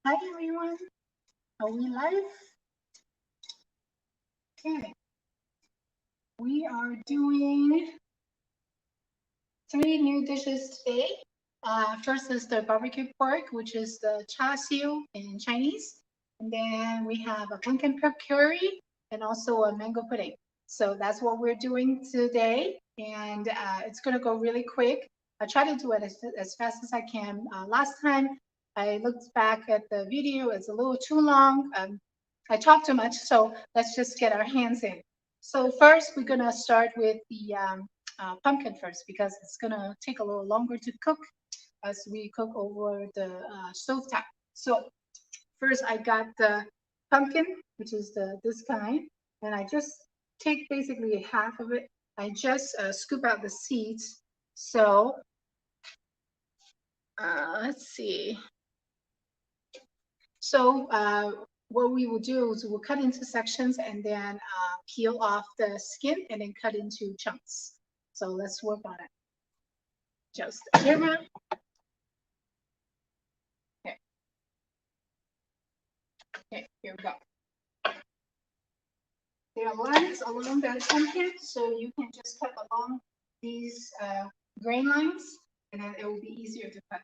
Hi everyone, are we live? Okay, we are doing 3 new dishes today. First is the barbecue pork, which is the char siu in Chinese. And then we have a pumpkin pork curry and also a mango pudding. So that's what we're doing today. And it's going to go really quick. I try to do it as fast as I can. Last time I looked back at the video, it's a little too long. I talked too much, so let's just get our hands in. So first, we're gonna start with the pumpkin first because it's gonna take a little longer to cook as we cook over the stove top. So first, I got the pumpkin, which is this kind, and I just take basically half of it. I just scoop out the seeds. So let's see. So what we will do is we'll cut into sections and then peel off the skin and then cut into chunks. So let's work on it. Just a camera. Okay. Okay, here we go. There are lines along the pumpkin, so you can just cut along these grain lines, and then it will be easier to cut.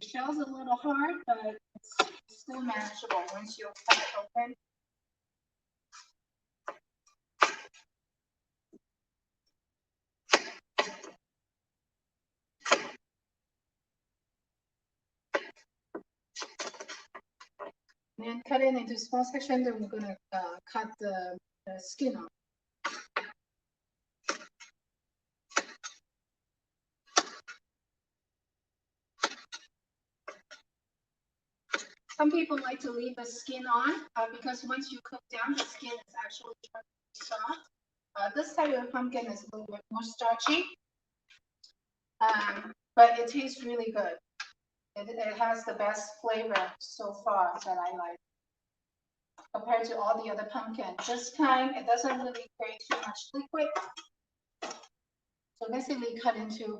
The shell's a little hard, but it's still manageable once you cut it open. And then cut it into small sections, and we're gonna cut the skin off. Some people like to leave the skin on because once you cook down, the skin is actually soft. This type of pumpkin is a little bit more starchy, but it tastes really good. It has the best flavor so far that I like compared to all the other pumpkin. This kind, it doesn't really create too much liquid. So basically cut into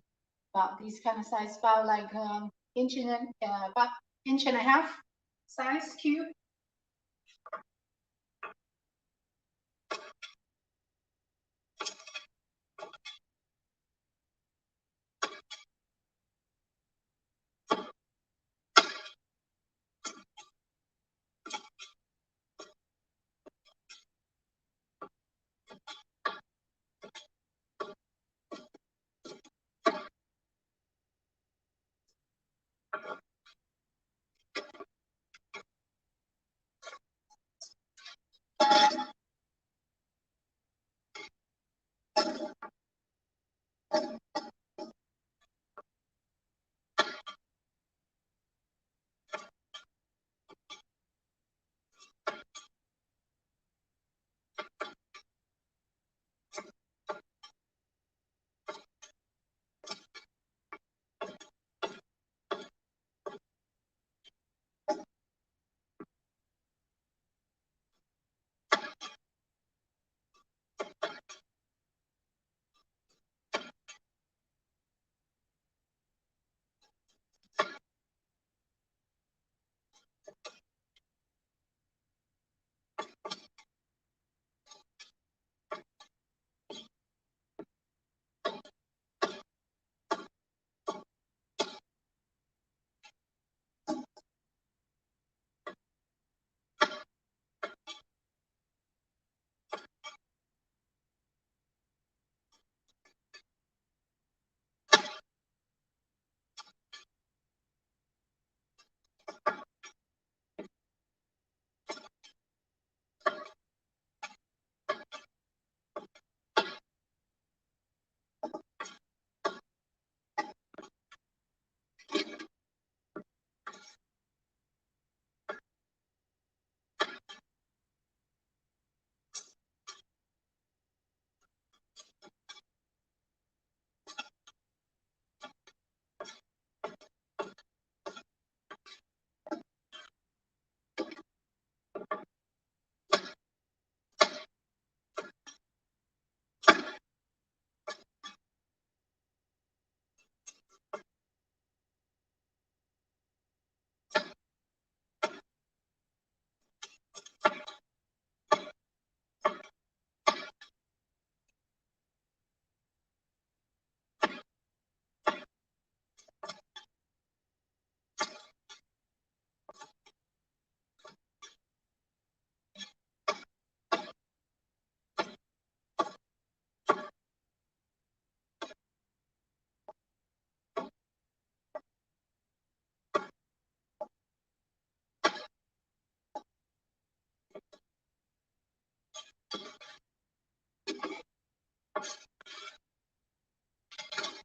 about these kind of size, about like about inch and a half size cube.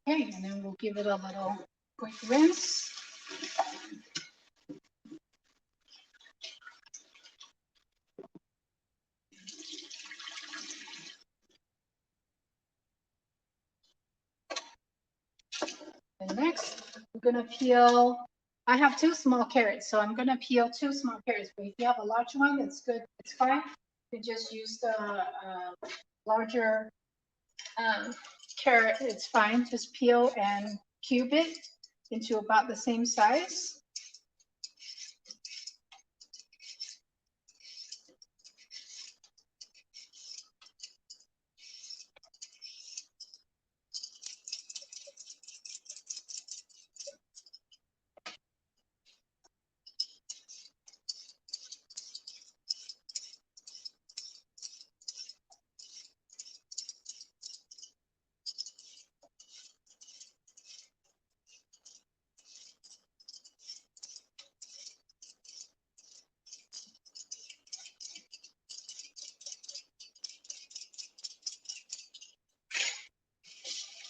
Okay, and then we'll give it a little quick rinse. And next, we're gonna peel. I have 2 small carrots, so I'm gonna peel 2 small carrots. But if you have a large one, it's good. It's fine. You can just use the larger carrot. It's fine. Just peel and cube it into about the same size.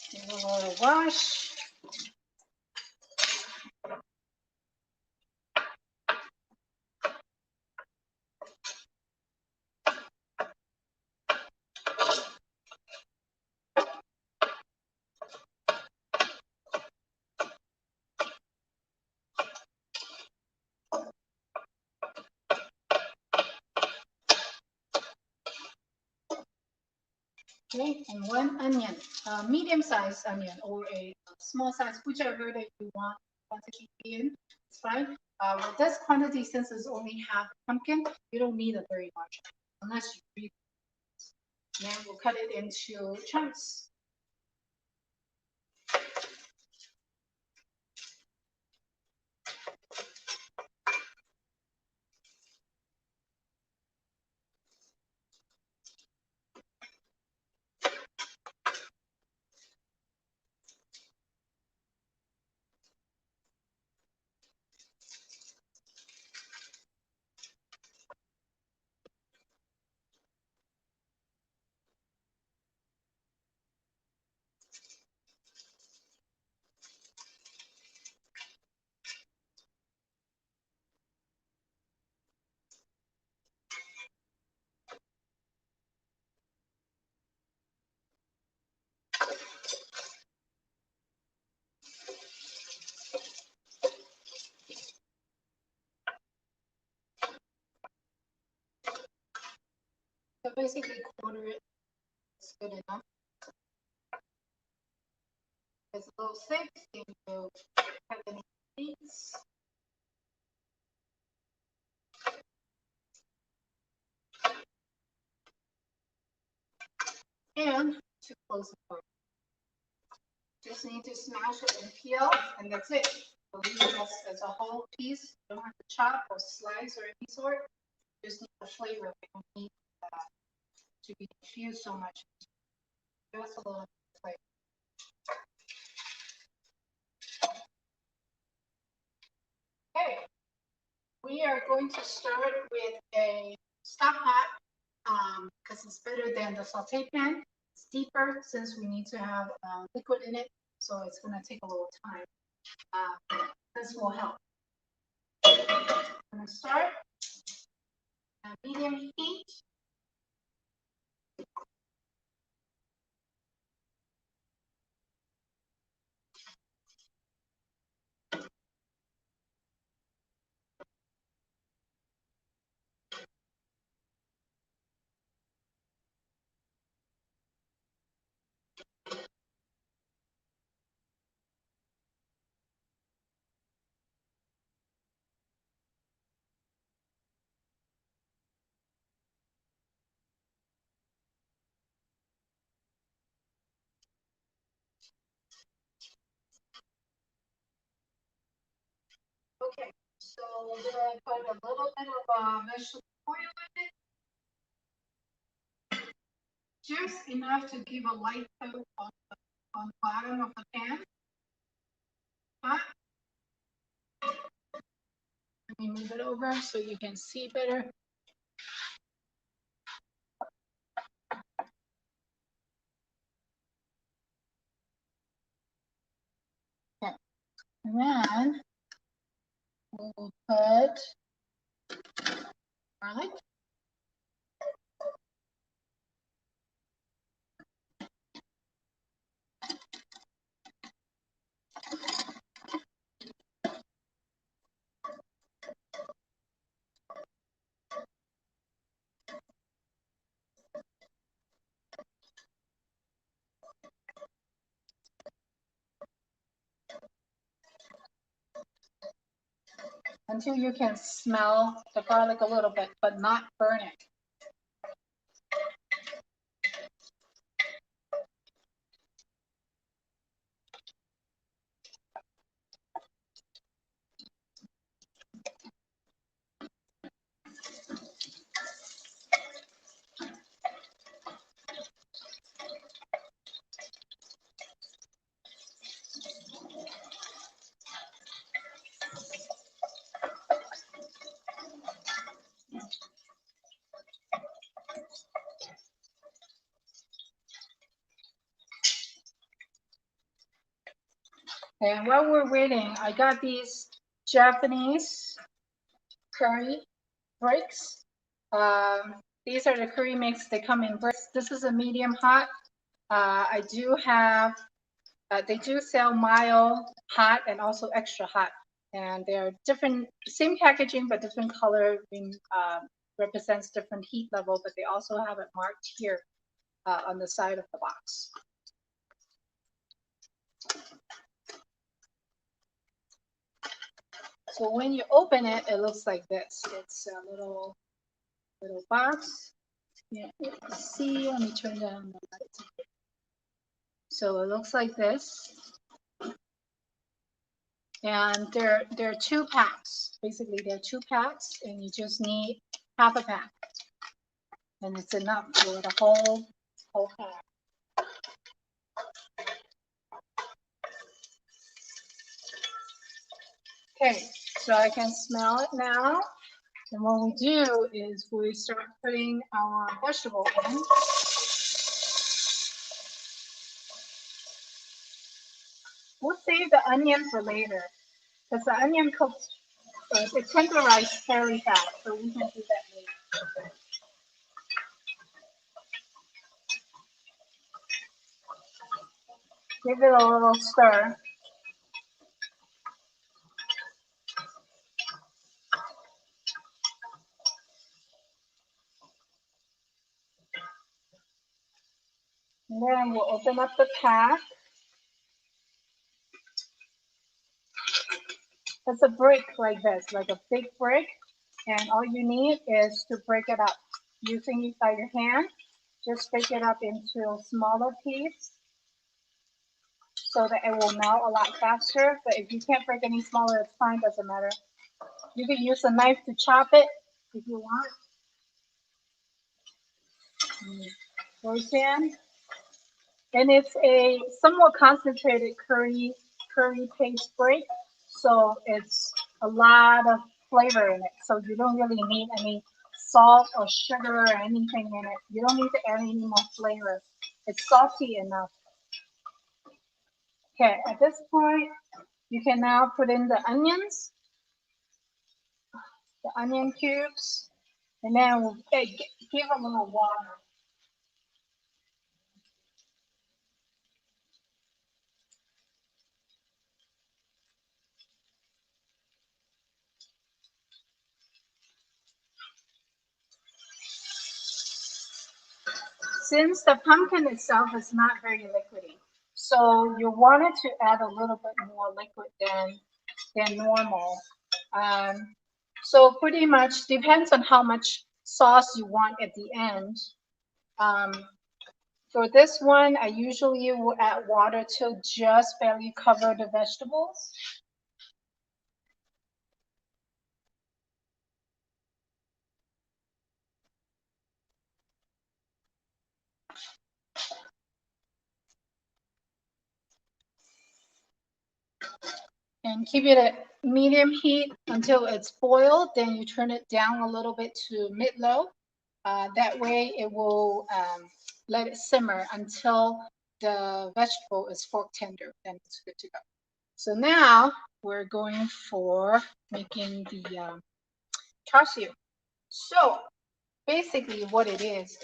Give it a little wash. Okay, and 1 onion, medium-sized onion or a small size, whichever that you want quantity in, it's fine. With this quantity, since it's only half pumpkin, you don't need a very large unless you really. Then we'll cut it into chunks. So basically quarter it, it's good enough. It's a little thick, so you have any seeds. And to close the door. Just need to smash it and peel, and that's it. We'll leave it as a whole piece. You don't have to chop or slice or any sort. Just need the flavor. We don't need to be infused so much. Just a little flavor. Okay, we are going to start with a stock pot because it's better than the saute pan. It's deeper since we need to have liquid in it, so it's going to take a little time. This will help. I'm going to start at medium heat. Okay, so we're going to put a little bit of vegetable oil in it, just enough to give a light coat on the bottom of the pan. Hot. Let me move it over so you can see better. And then we'll put garlic. Until you can smell the garlic a little bit, but not burn it. And while we're waiting, I got these Japanese curry bricks. These are the curry mix. They come in bricks. This is a medium hot. I do have, they do sell mild hot and also extra hot. And they're different, same packaging, but different color represents different heat level, but they also have it marked here on the side of the box. So when you open it, it looks like this. It's a little box. Yeah, see, let me turn down the light. So it looks like this. And there are 2 packs. Basically, there are 2 packs, and you just need half a pack. And it's enough for the whole pack. Okay, so I can smell it now. And what we do is we start putting our vegetable in. We'll save the onion for later, because the onion cooks, it tenderizes fairly fast, so we can do that later. Give it a little stir. And then we'll open up the pack. It's a brick like this, like a big brick. And all you need is to break it up using it by your hand. Just break it up into smaller pieces so that it will melt a lot faster. But if you can't break any smaller, it's fine, doesn't matter. You can use a knife to chop it if you want. Goes in. And it's a somewhat concentrated curry paste break. So it's a lot of flavor in it. So you don't really need any salt or sugar or anything in it. You don't need to add any more flavor. It's salty enough. Okay, at this point, you can now put in the onions, the onion cubes, and then we'll give a little water. Since the pumpkin itself is not very liquidy, so you wanted to add a little bit more liquid than normal. So pretty much depends on how much sauce you want at the end. For this one, I usually will add water to just barely cover the vegetables. And keep it at medium heat until it's boiled. Then you turn it down a little bit to mid-low. That way it will let it simmer until the vegetable is fork tender. Then it's good to go. So now we're going for making the char siu. So basically what it is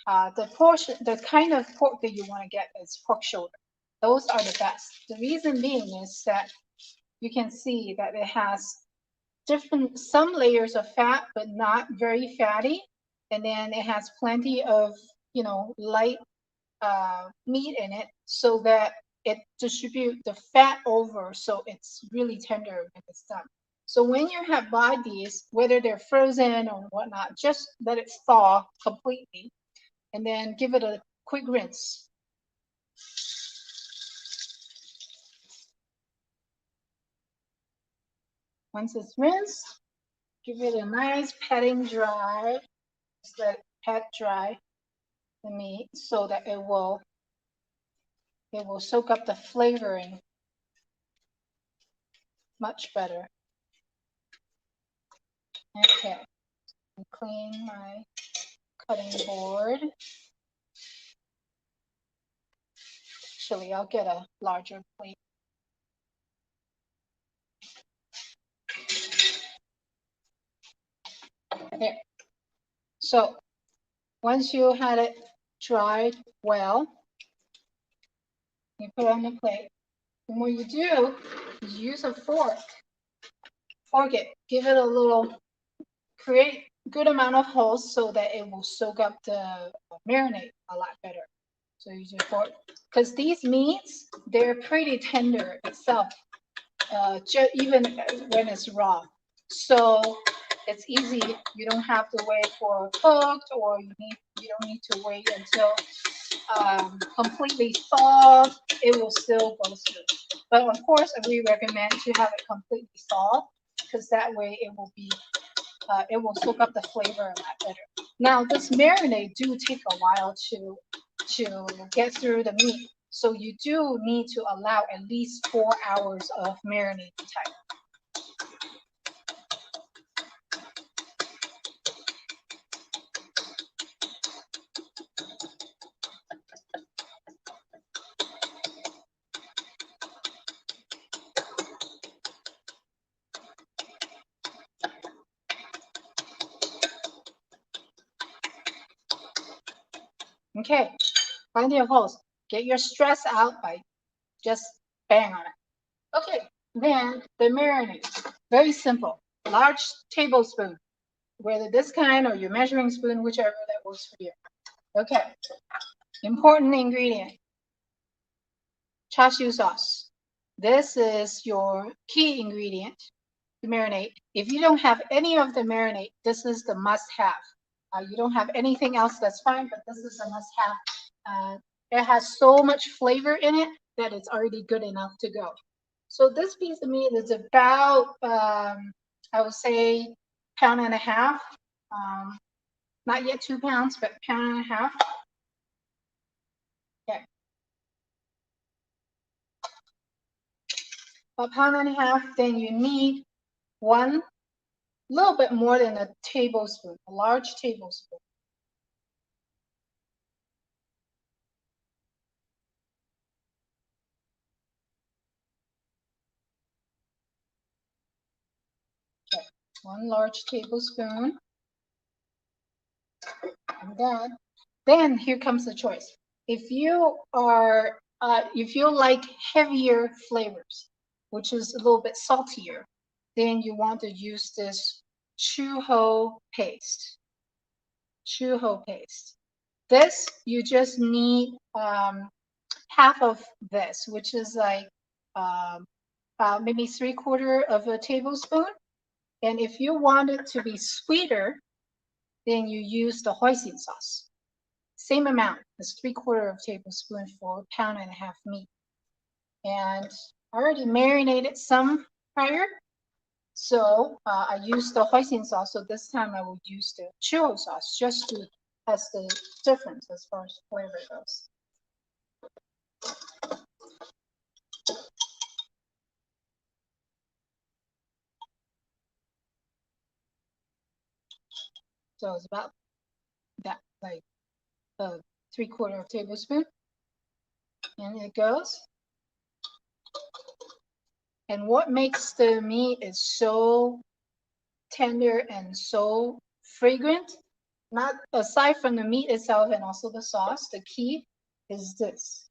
the kind of pork that you want to get is pork shoulder. Those are the best. The reason being is that you can see that it has some layers of fat, but not very fatty. And then it has plenty of, light meat in it so that it distribute the fat over, so it's really tender when it's done. So when you have buy these, whether they're frozen or whatnot, just let it thaw completely and then give it a quick rinse. Once it's rinsed, give it a nice patting dry. Just let it pat dry the meat so that it will soak up the flavoring much better. Okay, clean my cutting board. Actually, I'll get a larger plate. There. So once you had it dried well, you put it on the plate. And what you do is use a fork. Fork it. Give it a little, create good amount of holes so that it will soak up the marinade a lot better. So use your fork. Because these meats, they're pretty tender itself, even when it's raw. So it's easy. You don't have to wait for cooked, or you don't need to wait until completely thawed. It will still go through. But of course, we recommend to have it completely thawed, because that way it will soak up the flavor a lot better. Now, this marinade do take a while to get through the meat. So you do need to allow at least 4 hours of marinade time. Okay, plenty of holes. Get your stress out by just bang on it. Okay, then the marinade. Very simple. Large tablespoon, whether this kind or your measuring spoon, whichever that works for you. Okay, important ingredient. Char siu sauce. This is your key ingredient to marinate. If you don't have any of the marinade, this is the must-have. You don't have anything else, that's fine, but this is a must-have. It has so much flavor in it that it's already good enough to go. So this piece of meat is about, I would say, 1.5 pounds. Not yet 2 pounds, but 1.5 pounds. Okay. 1.5 pounds, then you need one little bit more than a tablespoon, a large tablespoon. Okay, 1 large tablespoon. And then here comes the choice. If you like heavier flavors, which is a little bit saltier, then you want to use this chuho paste. Chuho paste. This, you just need half of this, which is like maybe 3/4 of a tablespoon. And if you want it to be sweeter, then you use the hoisin sauce. Same amount, it's 3/4 of a tablespoon for 1.5 pounds meat. And I already marinated some prior, so I used the hoisin sauce. So this time I will use the churro sauce just to test the difference as far as flavor goes. So it's about that, like 3/4 of a tablespoon, and it goes. And what makes the meat is so tender and so fragrant, not aside from the meat itself and also the sauce, the key is this.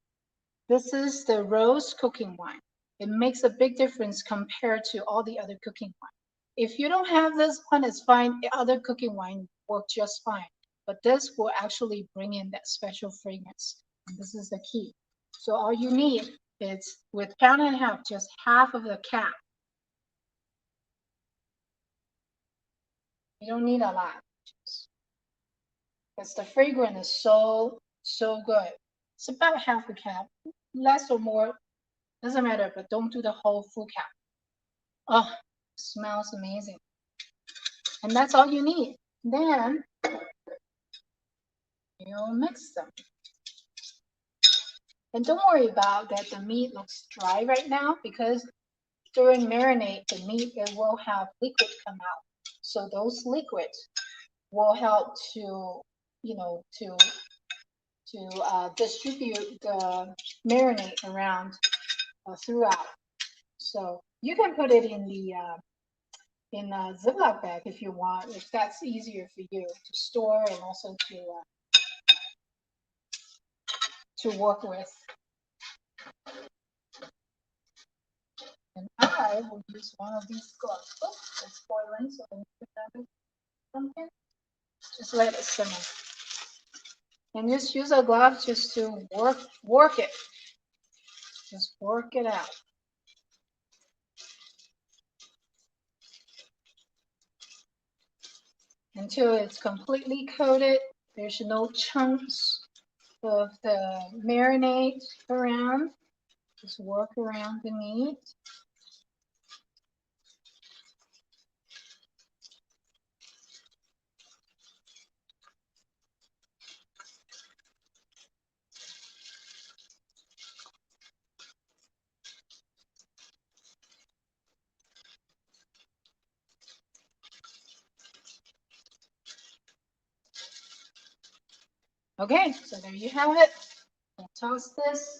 This is the rose cooking wine. It makes a big difference compared to all the other cooking wine. If you don't have this one, it's fine. The other cooking wine work just fine. But this will actually bring in that special fragrance. And this is the key. So all you need is with pound and a half, just half of the cap. You don't need a lot. Because the fragrance is so good. It's about half a cap, less or more, doesn't matter, but don't do the whole full cap. Oh, smells amazing. And that's all you need. Then you mix them. And don't worry about that the meat looks dry right now, because during marinade, the meat, it will have liquid come out. So those liquids will help to, distribute the marinade around throughout. So you can put it in a Ziploc bag if you want, if that's easier for you to store and also to work with. And I will use one of these gloves. Oh, it's boiling, so I need to grab it from here. Just let it simmer. And just use a glove just to work it. Just work it out. Until it's completely coated. There's no chunks of the marinade around. Just work around the meat. Okay, so there you have it. I'll toss this.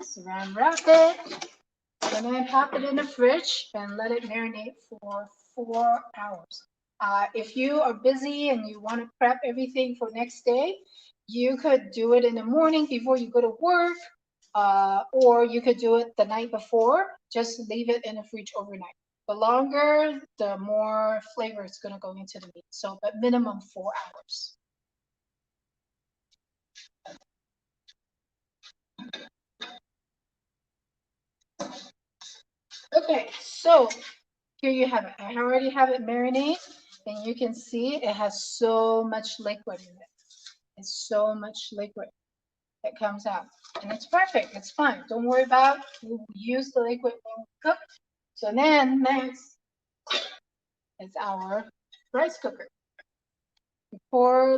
Saran wrap it. And then pop it in the fridge and let it marinate for 4 hours. If you are busy and you want to prep everything for next day, you could do it in the morning before you go to work, or you could do it the night before. Just leave it in the fridge overnight. The longer, the more flavor is going to go into the meat. So, but minimum 4 hours. Okay, so here you have it. I already have it marinate, and you can see it has so much liquid in it. It's so much liquid that comes out, and it's perfect. It's fine. Don't worry about it. We'll use the liquid when we cook. So then next is our rice cooker. Pour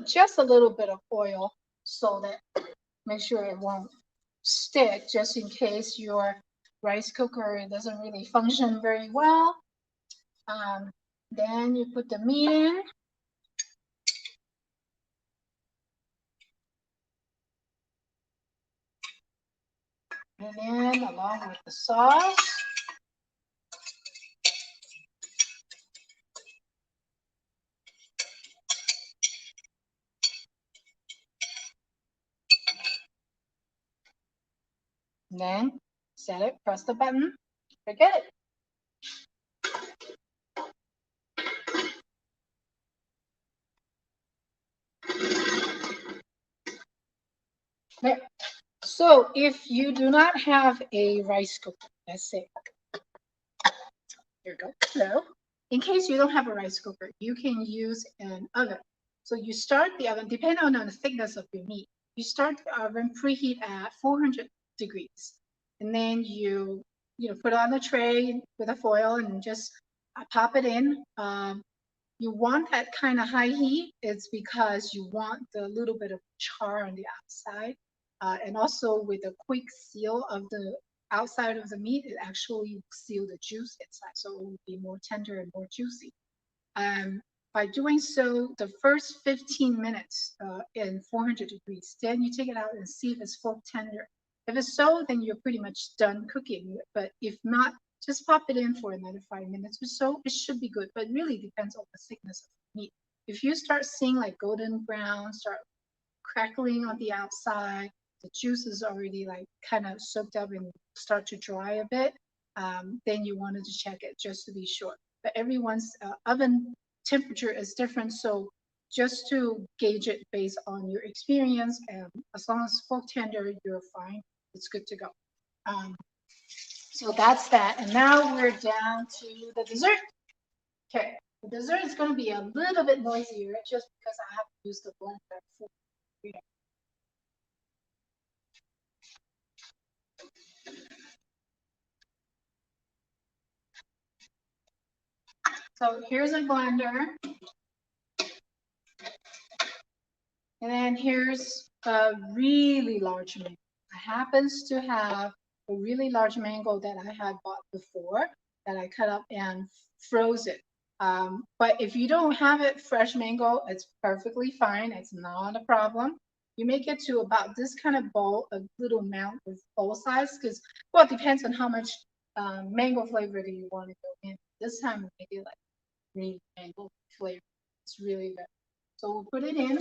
just a little bit of oil so that make sure it won't stick, just in case your rice cooker doesn't really function very well. Then you put the meat in. And then along with the sauce. And then set it, press the button, forget it. There. So if you do not have a rice cooker, let's say, here we go. Hello. In case you don't have a rice cooker, you can use an oven. So you start the oven, depending on the thickness of your meat. You start the oven, preheat at 400 degrees, and then you put it on the tray with a foil and just pop it in. You want that kind of high heat. It's because you want the little bit of char on the outside, and also with the quick seal of the outside of the meat, it actually seal the juice inside, so it will be more tender and more juicy. By doing so, the first 15 minutes in 400 degrees, then you take it out and see if it's full tender. If it's so, then you're pretty much done cooking. But if not, just pop it in for another 5 minutes or so. It should be good, but it really depends on the thickness of the meat. If you start seeing like golden brown, start crackling on the outside, the juice is already like kind of soaked up and start to dry a bit, then you wanted to check it just to be sure. But everyone's oven temperature is different, so just to gauge it based on your experience, and as long as full tender, you're fine. It's good to go. So that's that. And now we're down to the dessert. Okay, the dessert is going to be a little bit noisier just because I have to use the blender for it. So here's a blender. And then here's a really large mango. It happens to have a really large mango that I had bought before that I cut up and froze it. But if you don't have it fresh mango, it's perfectly fine. It's not a problem. You make it to about this kind of bowl, a little amount of bowl size, because, well, it depends on how much mango flavor do you want to go in. This time, we make it like green mango flavor. It's really good. So we'll put it in.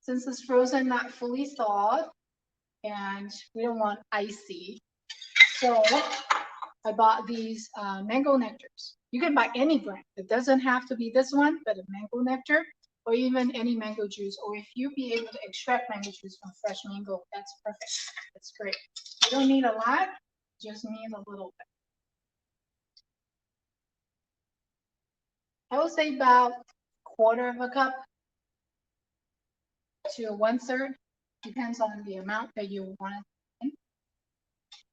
Since it's frozen, not fully thawed, and we don't want icy. So I bought these mango nectars. You can buy any brand. It doesn't have to be this one, but a mango nectar, or even any mango juice. Or if you be able to extract mango juice from fresh mango, that's perfect. That's great. You don't need a lot, just need a little bit. I would say about 1/4 of a cup to 1/3. Depends on the amount that you want it in.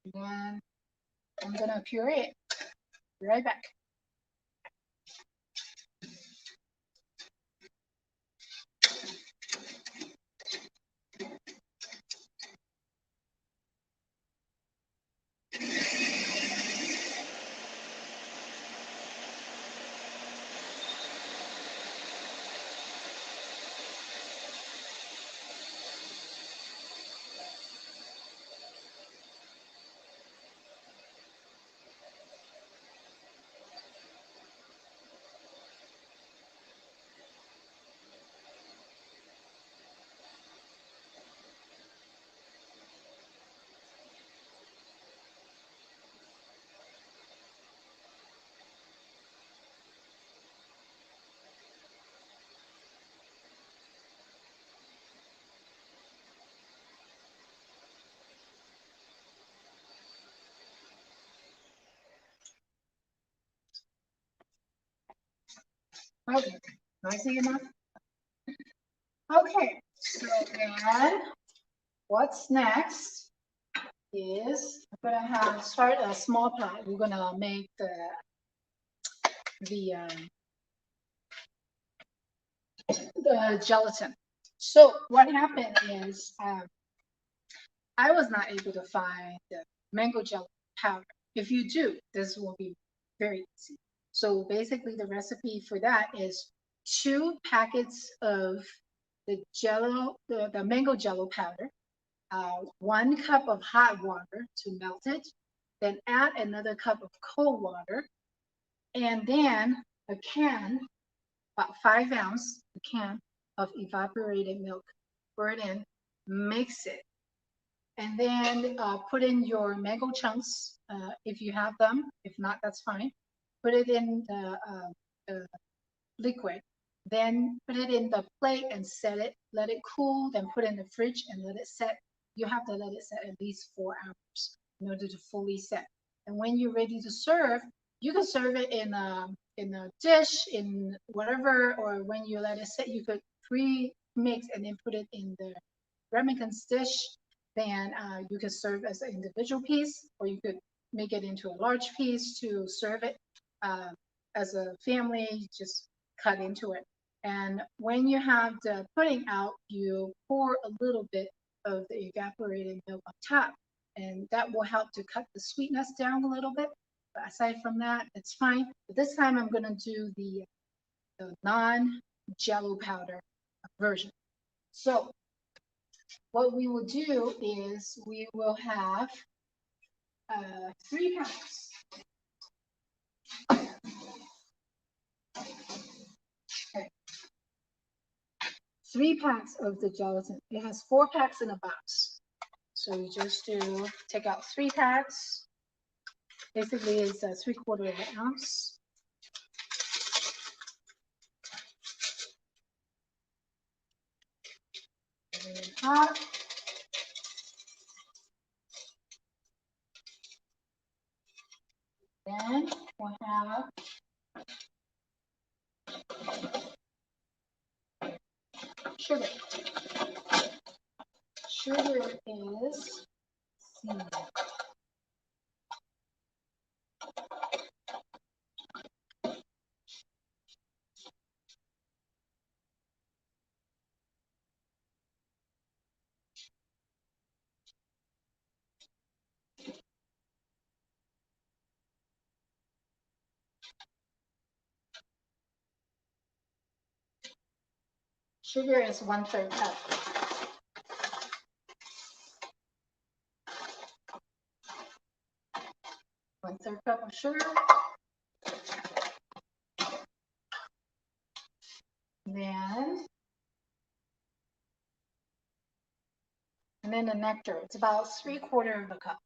And then I'm gonna puree it. Be right back. Okay, noisy enough? Okay, so then what's next is I'm gonna start a small pot. We're gonna make the gelatin. So what happened is I was not able to find the mango jello powder. If you do, this will be very easy. So basically the recipe for that is 2 packets of the jello, the mango jello powder, 1 cup of hot water to melt it, then add another cup of cold water, and then a can, about 5-ounce, a can of evaporated milk. Pour it in, mix it, and then put in your mango chunks if you have them. If not, that's fine. Put it in the liquid. Then put it in the plate and set it. Let it cool. Then put it in the fridge and let it set. You have to let it set at least 4 hours in order to fully set. And when you're ready to serve, you can serve it in a dish, in whatever, or when you let it set, you could pre-mix and then put it in the ramekins dish. Then you can serve as an individual piece, or you could make it into a large piece to serve it as a family, just cut into it. And when you have the pudding out, you pour a little bit of the evaporated milk on top, and that will help to cut the sweetness down a little bit. But aside from that, it's fine. But this time I'm gonna do the the non-Jello powder version. So what we will do is we will have 3 packs. Okay. 3 packs of the gelatin. It has 4 packs in a box. So you just take out 3 packs. Basically, it's 3/4 of an ounce. Hot. Then we'll have sugar. Sugar is seasoned. Sugar is 1/3 cup. 1/3 cup of sugar. And then the nectar. It's about 3/4 of a cup.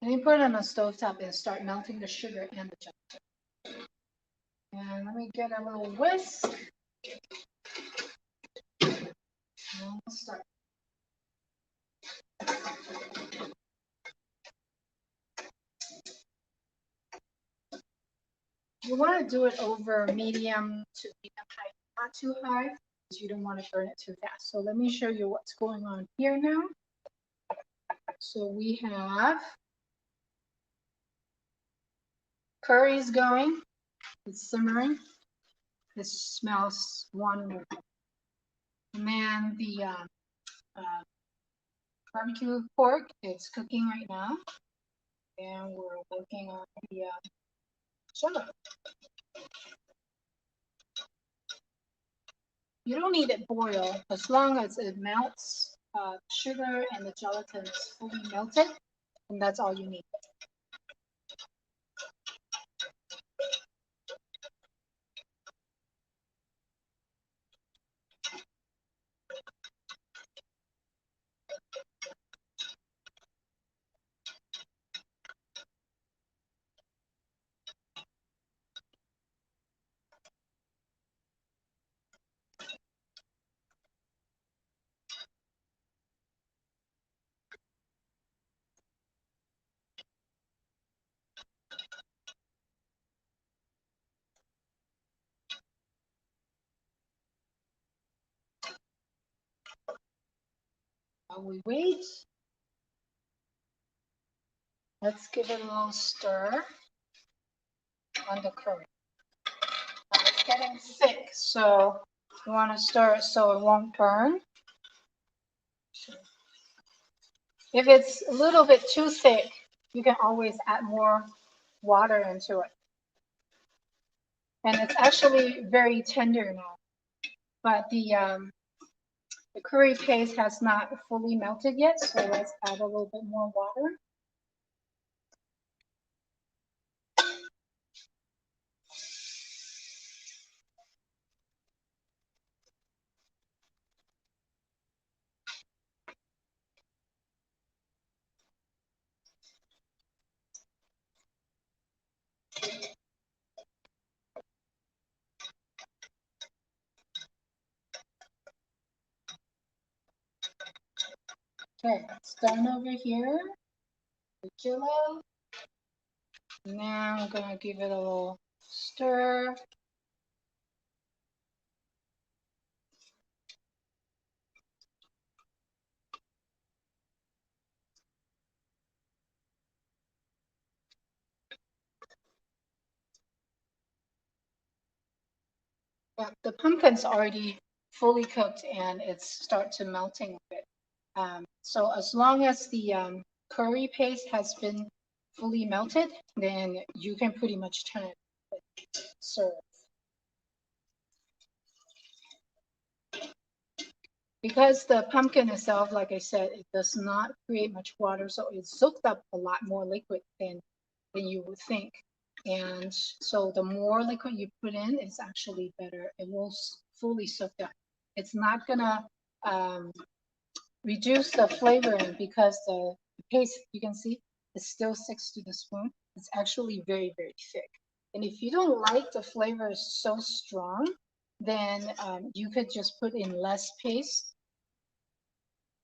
And you put it on the stovetop and start melting the sugar and the gelatin. And let me get a little whisk. And we'll start. You want to do it over medium to medium high, not too high, because you don't want to burn it too fast. So let me show you what's going on here now. So we have curry's going. It's simmering. It smells wonderful. And then the barbecue pork is cooking right now. And we're working on the Jello. You don't need it boiled as long as it melts. Sugar and the gelatin is fully melted, and that's all you need. While we wait, let's give it a little stir on the curry. Now it's getting thick, so you want to stir it so it won't burn. If it's a little bit too thick, you can always add more water into it. And it's actually very tender now, but the curry paste has not fully melted yet, so let's add a little bit more water. Okay, it's done over here. The Jello. Now I'm gonna give it a little stir. Yeah, the pumpkin's already fully cooked and it's start to melting a bit. So as long as the curry paste has been fully melted, then you can pretty much turn it, serve. Because the pumpkin itself, like I said, it does not create much water, so it soaked up a lot more liquid than you would think. And so the more liquid you put in, it's actually better. It will fully soak up. It's not gonna reduce the flavoring because the paste, you can see, it still sticks to the spoon. It's actually very, very thick. And if you don't like the flavor so strong, then you could just put in less paste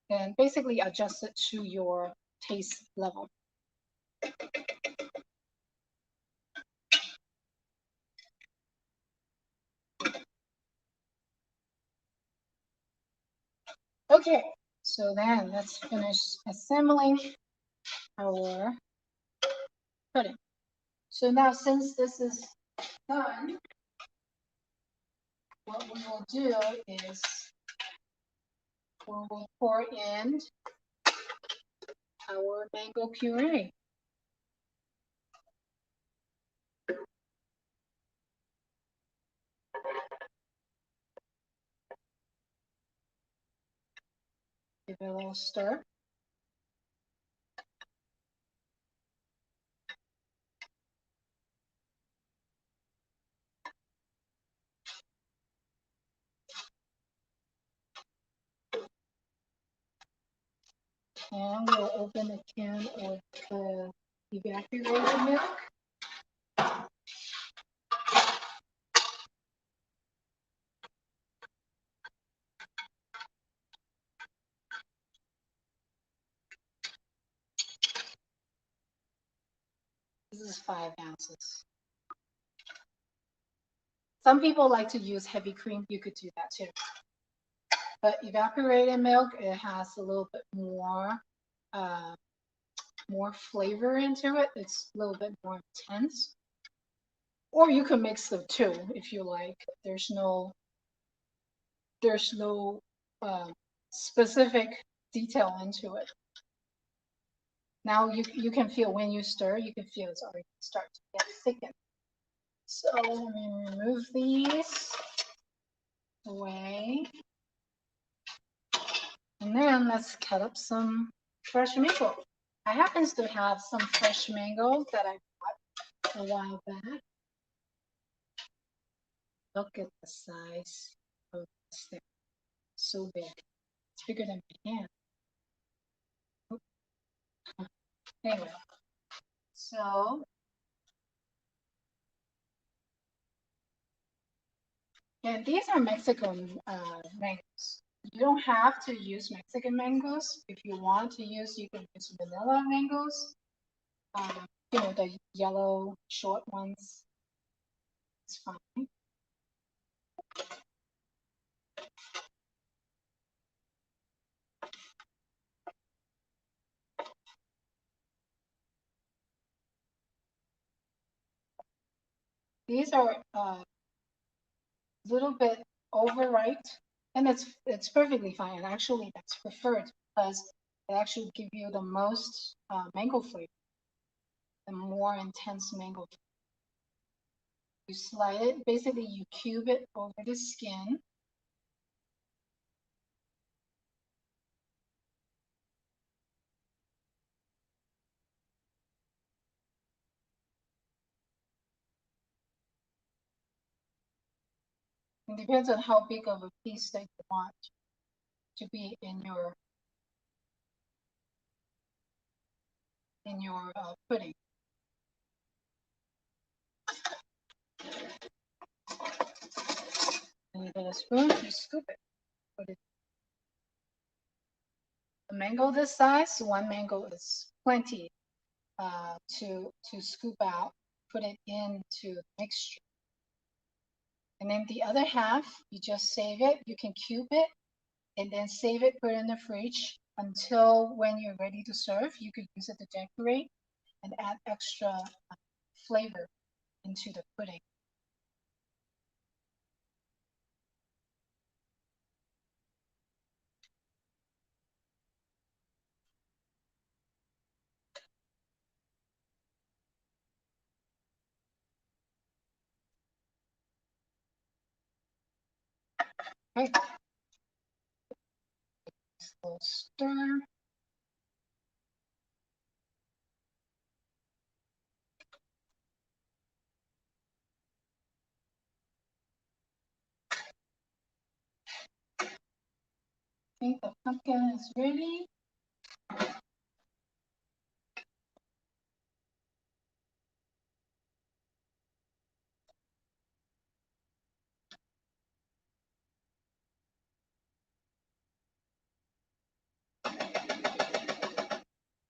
and basically adjust it to your taste level. Okay, so then let's finish assembling our pudding. So now since this is done, what we will do is we will pour in our mango puree. Give it a little stir. And we'll open a can of the evaporated milk. This is 5 ounces. Some people like to use heavy cream. You could do that too. But evaporated milk, it has a little bit more flavor into it. It's a little bit more intense. Or you can mix the two if you like. There's no specific detail into it. Now you can feel when you stir, you can feel it's already start to get thickened. So let me remove these away. And then let's cut up some fresh mango. I happen to have some fresh mango that I bought a while back. Look at the size of this thing. So big. It's bigger than my hand. Anyway, so and these are Mexican mangoes. You don't have to use Mexican mangoes. If you want to use, you can use vanilla mangoes. You know, the yellow short ones. It's fine. These are a little bit overripe, and it's perfectly fine. Actually, that's preferred because it actually gives you the most mango flavor, the more intense mango flavor. You slide it, basically you cube it over the skin. It depends on how big of a piece that you want to be in your pudding. And you get a spoon, you scoop it. Put it. A mango this size, one mango is plenty to scoop out, put it into the mixture. And then the other half, you just save it. You can cube it and then save it, put it in the fridge until when you're ready to serve. You could use it to decorate and add extra flavor into the pudding. Okay. Just a little stir. I think the pumpkin is ready.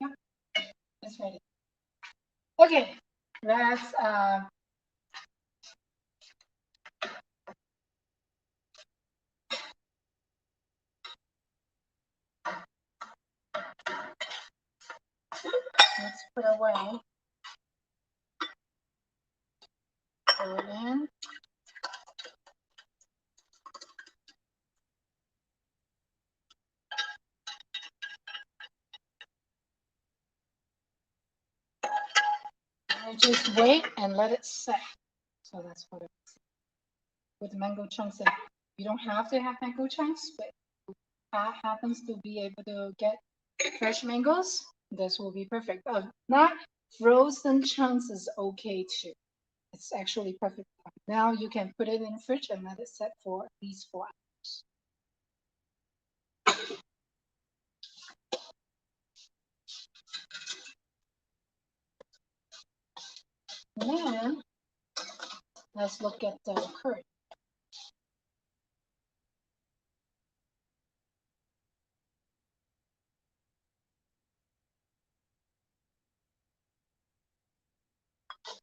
Yeah, it's ready. Okay, let's put away. Pour it in. And just wait and let it set. So that's what it's with mango chunks in. You don't have to have mango chunks, but that happens to be able to get fresh mangoes, this will be perfect. Not frozen chunks is okay too. It's actually perfect. Now you can put it in the fridge and let it set for at least 4 hours. And then let's look at the curry.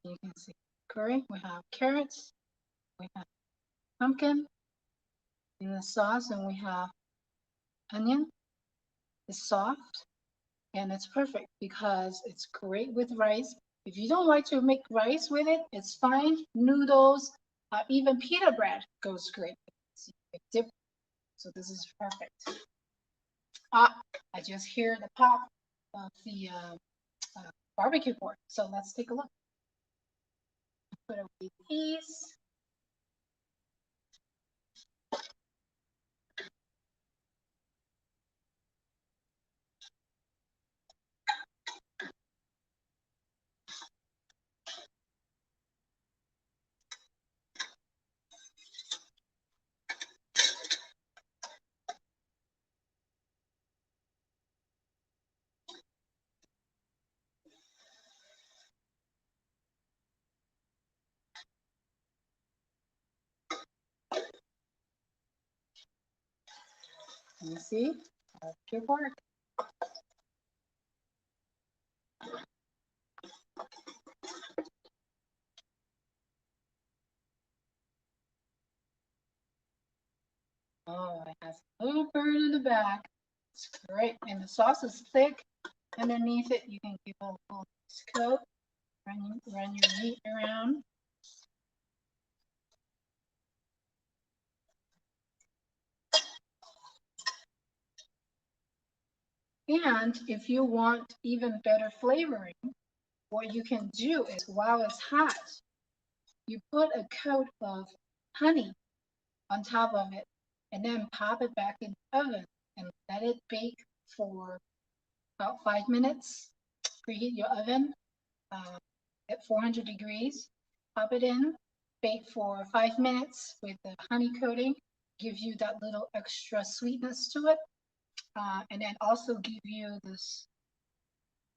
You can see curry. We have carrots, we have pumpkin in the sauce, and we have onion. It's soft and it's perfect because it's great with rice. If you don't like to make rice with it, it's fine. Noodles, even pita bread goes great. Dip. So this is perfect. Ah, I just hear the pop of the barbecue pork. So let's take a look. Put away these. You see, barbecue pork. Oh, it has a little bird in the back. It's great. And the sauce is thick. Underneath it, you can give a little coat. Run your meat around. And if you want even better flavoring, what you can do is while it's hot, you put a coat of honey on top of it and then pop it back in the oven and let it bake for about 5 minutes. Preheat your oven at 400 degrees. Pop it in, bake for 5 minutes with the honey coating. Gives you that little extra sweetness to it. And then also give you this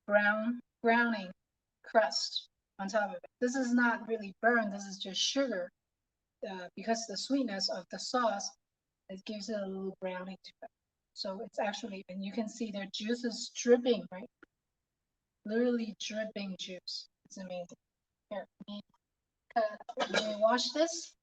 browning crust on top of it. This is not really burned. This is just sugar because the sweetness of the sauce, it gives it a little browning to it. So it's actually, and you can see their juice is dripping, right? Literally dripping juice. It's amazing. Here, let me wash this.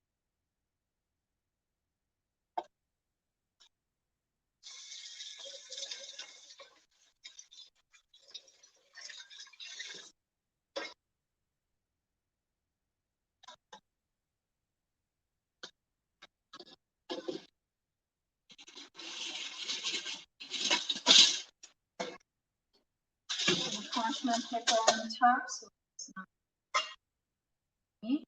The parchment paper on the top, so it's not me.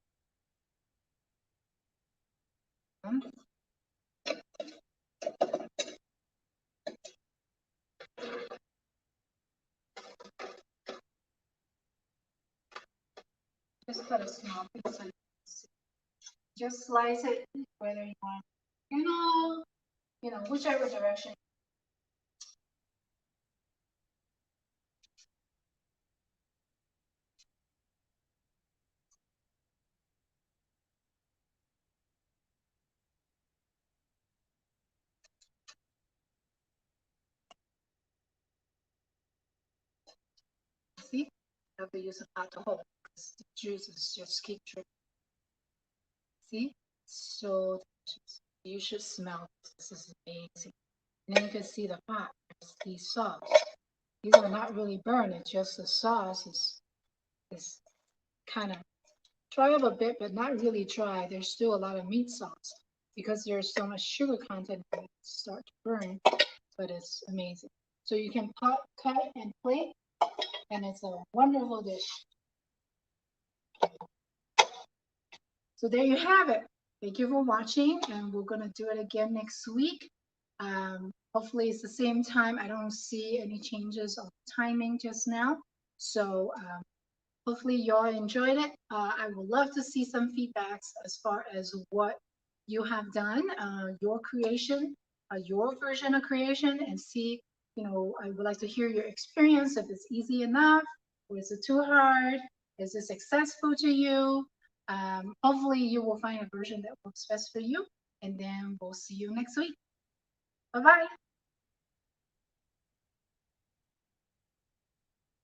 Just cut a small piece and just slice it whether you want, whichever direction. See, I have to use a alcohol because the juices just keep dripping. See, so you should smell this. This is amazing. And then you can see the pot, the sauce. These are not really burned. It's just the sauce is kind of dry up a bit, but not really dry. There's still a lot of meat sauce because there's so much sugar content that it start to burn, but it's amazing. So you can pot, cut, and plate, and it's a wonderful dish. So there you have it. Thank you for watching, and we're gonna do it again next week. Hopefully it's the same time. I don't see any changes of timing just now. So hopefully y'all enjoyed it. I would love to see some feedbacks as far as what you have done, your creation, your version of creation, and see, I would like to hear your experience, if it's easy enough, or is it too hard? Is it successful to you? Hopefully you will find a version that works best for you, and then we'll see you next week. Bye-bye.